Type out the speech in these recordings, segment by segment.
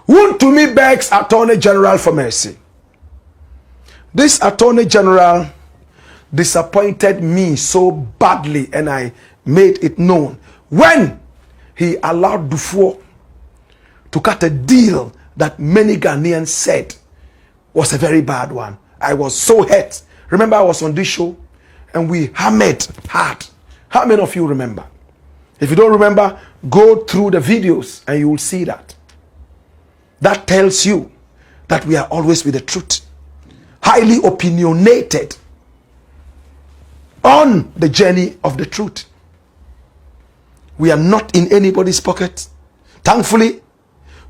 Wontumi begs Attorney General for mercy. This Attorney General disappointed me so badly, and I made it known when he allowed Dufour to cut a deal that many Ghanaians said was a very bad one. I was so hurt. Remember, I was on this show and we hammered hard. How many of you remember? If you don't remember, go through the videos and you will see that. That tells you that we are always with the truth. Highly opinionated on the journey of the truth. We are not in anybody's pocket. Thankfully,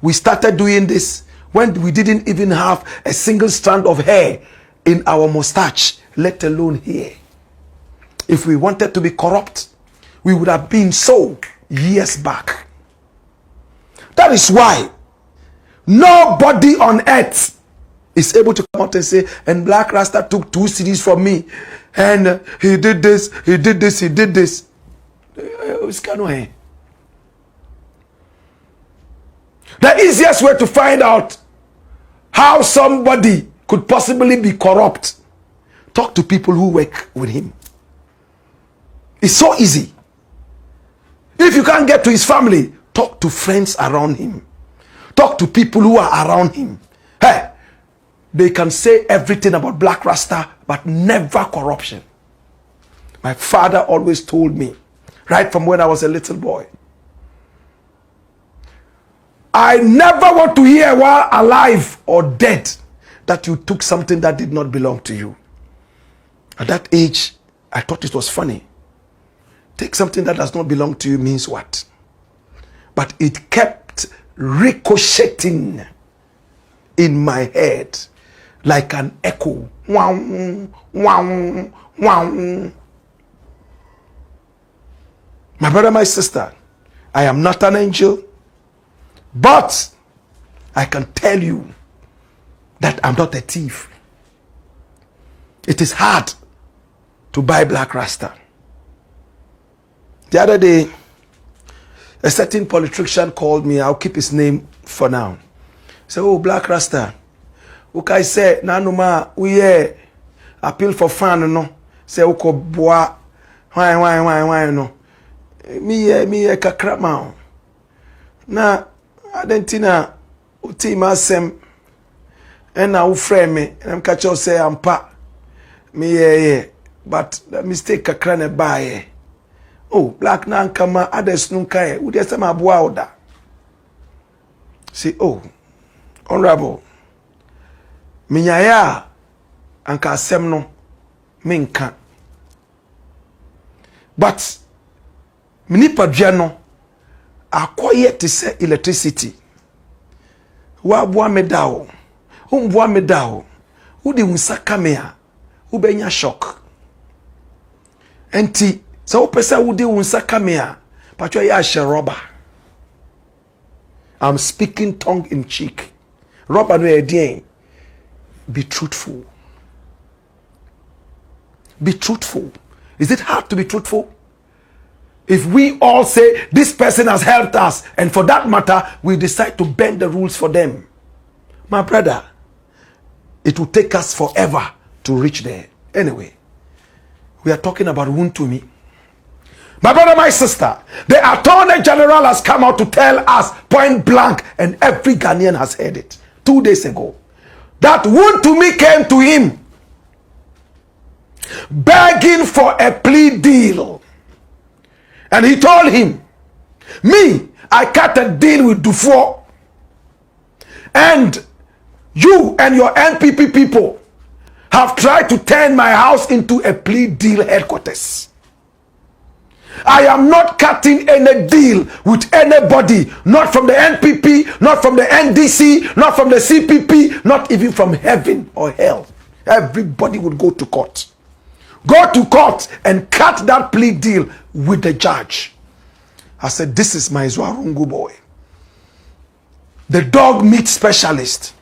we started doing this when we didn't even have a single strand of hair in our mustache, let alone here. If we wanted to be corrupt, we would have been so years back. That is why nobody on earth is able to come out and say, and Blakk Rasta took 2 CDs from me, and he did this, he did this, he did this. The easiest way to find out how somebody could possibly be corrupt, talk to people who work with him. It's so easy. If you can't get to his family, talk to friends around him. Talk to people who are around him. Hey, they can say everything about Blakk Rasta, but never corruption. My father always told me, right from when I was a little boy, I never want to hear while alive or dead that you took something that did not belong to you. At that age, I thought it was funny. Take something that does not belong to you means what? But it kept ricocheting in my head like an echo. Wow, wow, wow. My brother, my sister, I am not an angel, but I can tell you that I'm not a thief. It is hard to buy Blakk Rasta. The other day, a certain politician called me. I'll keep his name for now. He said, oh, Blakk Rasta. Okay, say, Nanuma, we appeal for fun, no. Say, Oko boa, why, no. Me, kakrama. Na, adentina, uti masem, and now frame me, and I'm catch say, I'm pa. Me, but the mistake kakrane buy. Oh, Blakk nan kama others nunkaye. Udia sama bua oda. Say, oh, honorable. Minyaya anka asem no minka. But minipa dua no akoye te se electricity. Wa bua medao. Bua medao. Udi unsa kamea. Ubenya shock. Enti so pesa wudi unsa kamea. Patwa ya she rubber. I'm speaking tongue in cheek. Rubber no edien. Be truthful. Be truthful. Is it hard to be truthful? If we all say this person has helped us, and for that matter, we decide to bend the rules for them, my brother, it will take us forever to reach there. Anyway, we are talking about Wontumi. My brother, my sister, the Attorney General has come out to tell us point blank, and every Ghanaian has heard it 2 days ago, that Wontumi came to him begging for a plea deal. And he told him, me, I cut a deal with Dufour, and you and your NPP people have tried to turn my house into a plea deal headquarters. I am not cutting any deal with anybody, not from the NPP, not from the NDC, not from the CPP, not even from heaven or hell. Everybody would go to court. Go to court and cut that plea deal with the judge. I said, this is my Zwarungu boy, the dog meat specialist.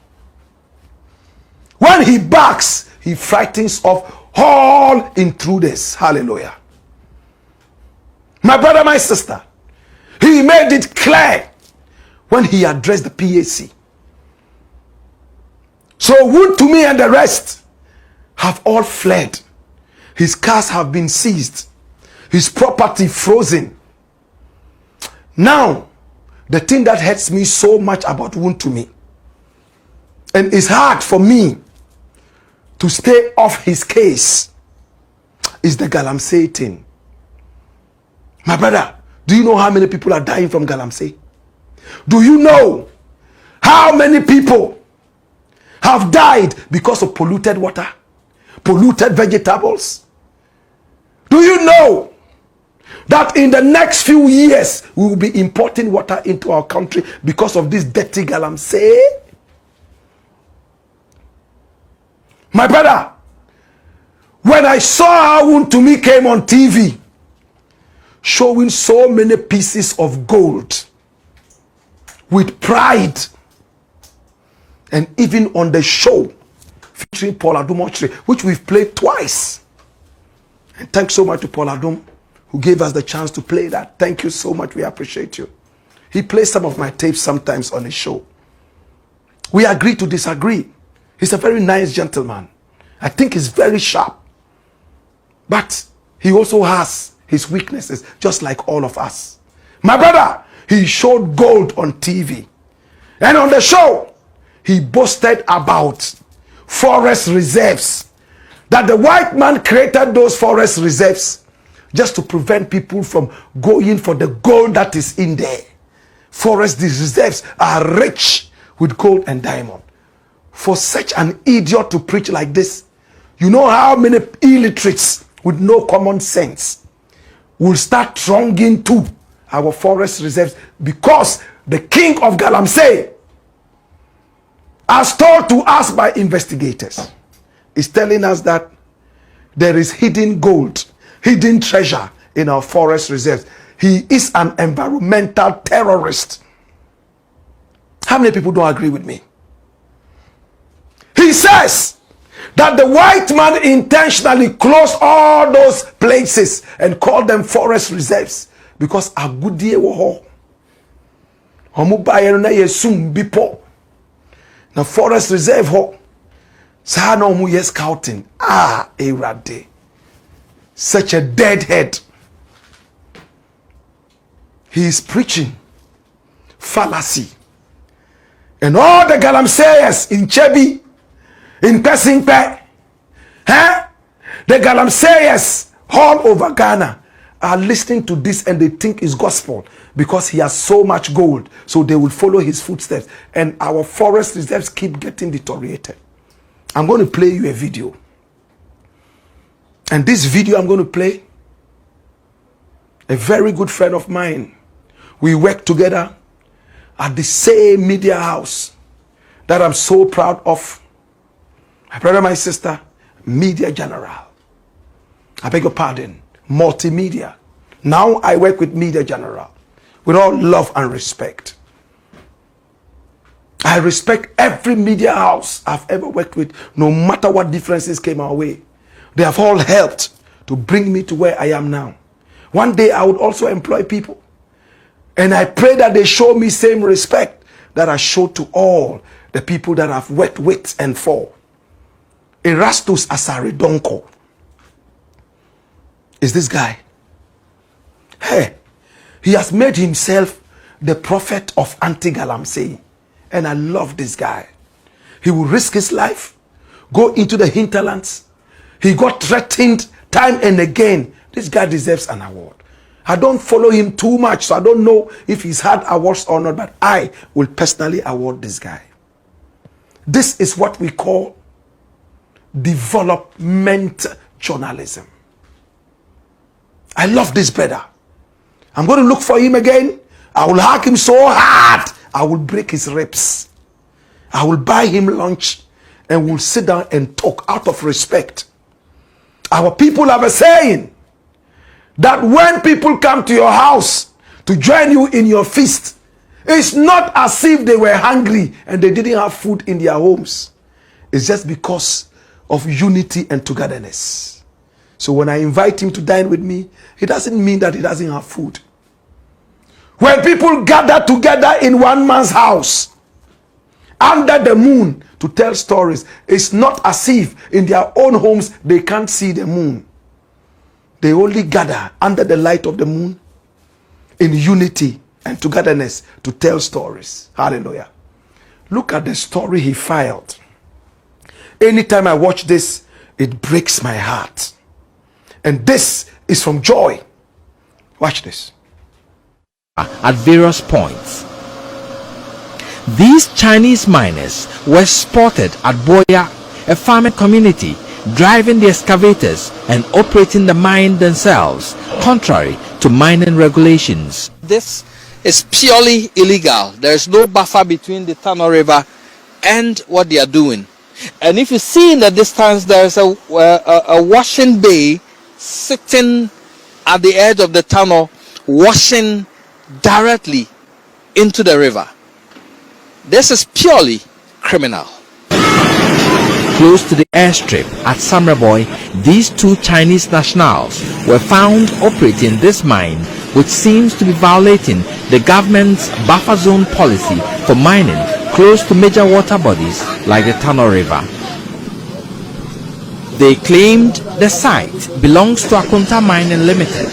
When he barks, he frightens off all intruders. Hallelujah. My brother, my sister, he made it clear when he addressed the PAC So Wontumi and the rest have all fled. His cars have been seized. His property frozen. Now, the thing that hurts me so much about Wontumi, and it's hard for me to stay off his case, is the Galamsey thing. My brother, do you know how many people are dying from Galamsey? Do you know how many people have died because of polluted water, polluted vegetables? Do you know that in the next few years we will be importing water into our country because of this dirty Galamsey? My brother, when I saw how Wontumi came on TV showing so many pieces of gold with pride, and even on the show featuring Paul Addo, which we've played twice, and thanks so much to Paul Addo who gave us the chance to play that. Thank you so much. We appreciate you. He plays some of my tapes sometimes on his show. We agree to disagree. He's a very nice gentleman. I think he's very sharp. But he also has his weaknesses, just like all of us. My brother, he showed gold on TV. And on the show, he boasted about forest reserves. That the white man created those forest reserves just to prevent people from going for the gold that is in there. Forest reserves are rich with gold and diamond. For such an idiot to preach like this, you know how many illiterates with no common sense will start thronging to our forest reserves, because the king of Galamsey, as told to us by investigators, is telling us that there is hidden gold, hidden treasure in our forest reserves. He is an environmental terrorist. How many people don't agree with me? He says that the white man intentionally closed all those places and called them forest reserves because agudie wo ho. Omu baye na yesum bipo. Na forest reserve ho. Sa na omu yes scouting. Erade. Such a deadhead. He is preaching fallacy. And all the Galamseyers in Chebi, in Pesingpe, the Galamseyers all over Ghana are listening to this and they think it's gospel because he has so much gold. So they will follow his footsteps. And our forest reserves keep getting deteriorated. I'm going to play you a video. And this video I'm going to play, a very good friend of mine, we work together at the same media house that I'm so proud of. My brother, my sister, Media General. I beg your pardon, multimedia. Now I work with Media General with all love and respect. I respect every media house I've ever worked with, no matter what differences came our way. They have all helped to bring me to where I am now. One day I would also employ people. And I pray that they show me same respect that I show to all the people that I've worked with and for. Erastus Asaridonko is this guy. Hey, he has made himself the prophet of anti-Galamsey. And I love this guy. He will risk his life, go into the hinterlands. He got threatened time and again. This guy deserves an award. I don't follow him too much, so I don't know if he's had awards or not, but I will personally award this guy. This is what we call development journalism. I love this brother. I'm going to look for him again. I will hack him so hard, I will break his ribs. I will buy him lunch and we'll sit down and talk out of respect. Our people have a saying that when people come to your house to join you in your feast, it's not as if they were hungry and they didn't have food in their homes. It's just because of unity and togetherness. So when I invite him to dine with me, it doesn't mean that he doesn't have food. When people gather together in one man's house, under the moon, to tell stories. It's not as if in their own homes they can't see the moon. They only gather under the light of the moon in unity and togetherness to tell stories. Hallelujah. Look at the story he filed. Anytime I watch this, it breaks my heart. And this is from Joy. Watch this. At various points, these Chinese miners were spotted at Boya, a farming community, driving the excavators and operating the mine themselves, contrary to mining regulations. This is purely illegal. There is no buffer between the Tano River and what they are doing. And if you see in the distance, there is a washing bay sitting at the edge of the tunnel, washing directly into the river. This is purely criminal. Close to the airstrip at Samraboy, these two Chinese nationals were found operating this mine, which seems to be violating the government's buffer zone policy for mining close to major water bodies like the Tano River. They claimed the site belongs to Akunta Mining Limited.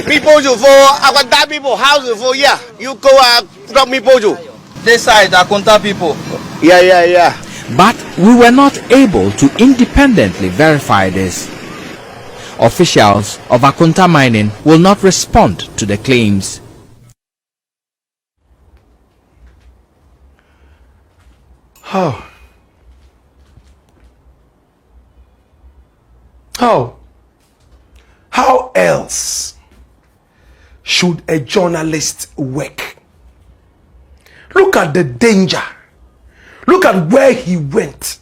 People for Akunta people, house for you go drop me pojo. This side Akunta people. Yeah. But we were not able to independently verify this. Officials of Akunta Mining will not respond to the claims. How else should a journalist work? Look at the danger. Look at where he went.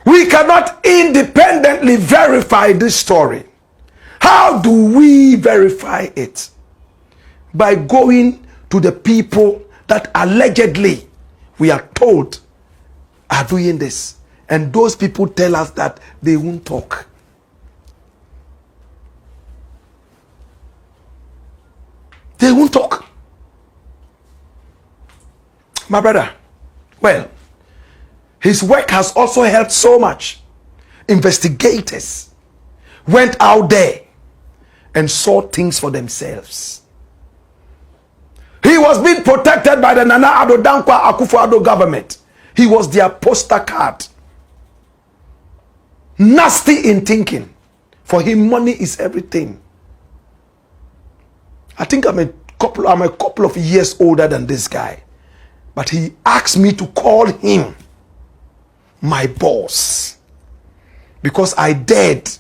We cannot independently verify this story. How do we verify it? By going to the people that allegedly we are told are doing this. And those people tell us that they won't talk. They won't talk. My brother, well, his work has also helped so much. Investigators went out there and saw things for themselves. He was being protected by the Nana Addo Dankwa Akufo-Addo government. He was their poster card. Nasty in thinking. For him, money is everything. I think I'm a couple of years older than this guy. But he asked me to call him my boss. Because I dared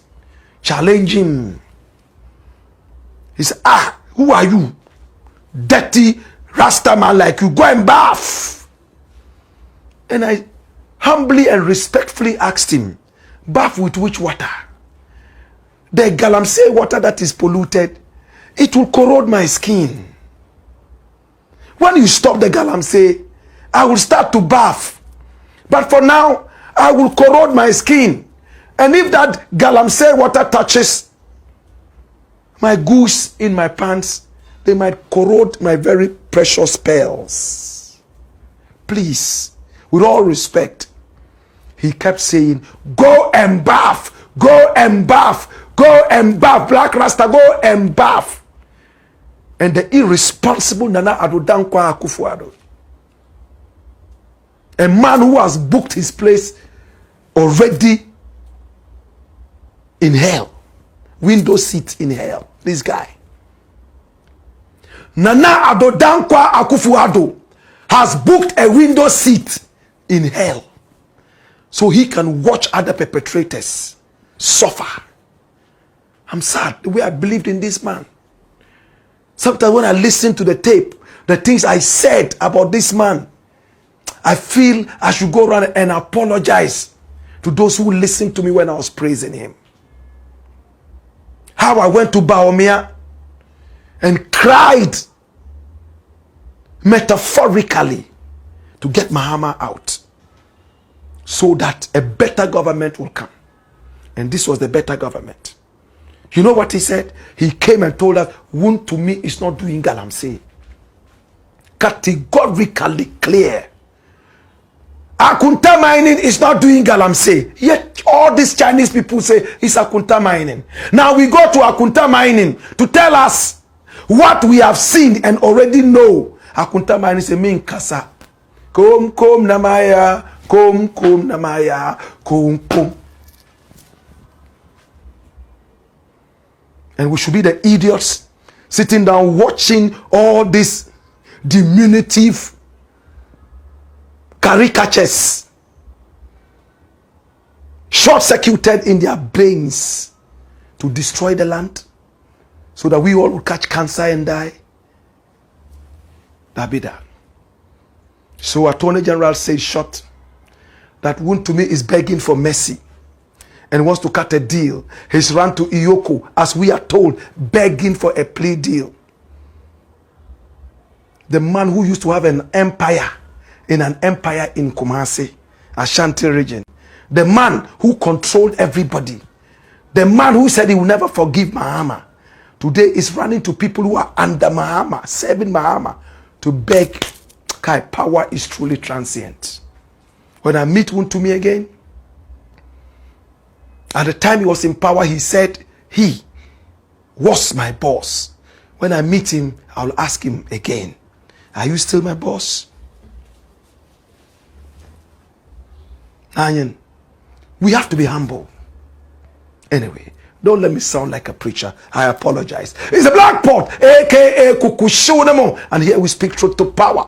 challenge him. He said, who are you? Dirty Rasta man like you. Go and bath. And I humbly and respectfully asked him, bath with which water? The galamsey water that is polluted, it will corrode my skin. When you stop the galamsey, I will start to bath. But for now, I will corrode my skin. And if that galamsey water touches my goose in my pants, they might corrode my very precious pearls. Please, with all respect, he kept saying, go and bath, go and bath, go and bath, Blakk Rasta, go and bath. And the irresponsible Nana Addo Dankwa Akufo-Addo, a man who has booked his place already in hell, window seat in hell, this guy. Nana Addo Dankwa Akufo-Addo has booked a window seat in hell so he can watch other perpetrators suffer. I'm sad the way I believed in this man. Sometimes when I listen to the tape, the things I said about this man, I feel I should go around and apologize to those who listened to me when I was praising him. How I went to Baomia and cried metaphorically to get Mahama out so that a better government will come. And this was the better government. You know what he said? He came and told us, Wontumi is not doing galamsey. Categorically clear. Akunta mining is not doing galamsey. Yet all these Chinese people say it's Akunta mining. Now we go to Akunta mining to tell us what we have seen and already know. Akunta mining is a mean kasa. Kom namaya, kom namaya, kom. And we should be the idiots sitting down watching all these diminutive caricatures short-circuited in their brains to destroy the land so that we all will catch cancer and die. That be that. So Attorney General says short that Wontumi is begging for mercy and wants to cut a deal. He's run to Iyoko, as we are told, begging for a plea deal. The man who used to have an empire in Kumasi, Ashanti region. The man who controlled everybody. The man who said he will never forgive Mahama. Today is running to people who are under Mahama, serving Mahama, to beg. Kai, power is truly transient. When I meet Wontumi again, at the time he was in power, he said he was my boss. When I meet him, I'll ask him again, are you still my boss? Anyan, we have to be humble. Anyway, don't let me sound like a preacher. I apologize. It's a Blakk Pot, aka Kukushunamo, and here we speak truth to power.